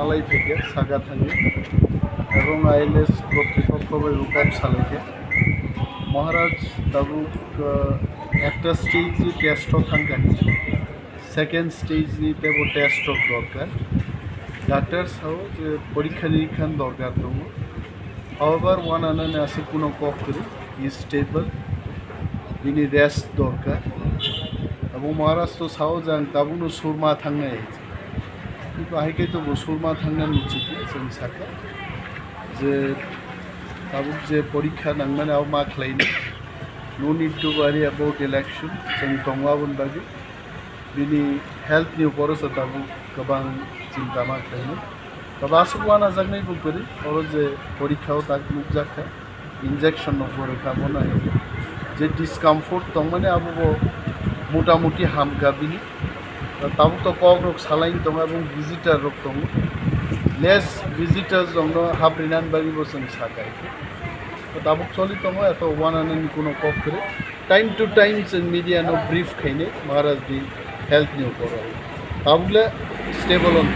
मालाई থেকে সাগা থাঙ্গে এবং আইএলএস কর্তৃপক্ষ রূপক সালেকে মহারাজ তাবুক একটা স্টেজে টেস্ট থাঙ্গা সেকেন্ড স্টেজে তেবো টেস্ট দরকার ডাক্তার সাও যে পরীক্ষা নিরীক্ষা দরকার দङ however one আনানে আছে কোনো কক্ষরে is stable বিনি রেস্ট দরকার এবং মহারাজ তো সাও যান তাবুনো সুরমা থাঙ্গাই কিন্তু আইকে তো সুরমা থাঙ্গা উচিত जों साका যে তাবুক যে পরীক্ষা নাंगमाने आव मा खालायनो no need to worry about election जों दंगाबोन बागै बिनि हेल्थनि उपरसो ताबुक गोबां चिन्ता मा खालायनो तब आसुवाना जागनाय बुगरि और जे परीक्षाव ताक नुजाखा इंजेक्शन नफोर खाबोना जे डिस्कम्फर्ट दं माने आबो मोटामुटी हामगा बिनि ताबुक तो कक रोग सालाइन दं এবং ভিজিটার रोग दं लेस ভিজিটার दं हाब्रिनान बागि बोसन साकाय ताबुक चलि दं एत वानानि कोनो कक करे टाइम टू टाइम जों मीडिया नो ब्रीफ खायने महाराज बि हेल्थ नि ऊपर ताबुले स्टेबल on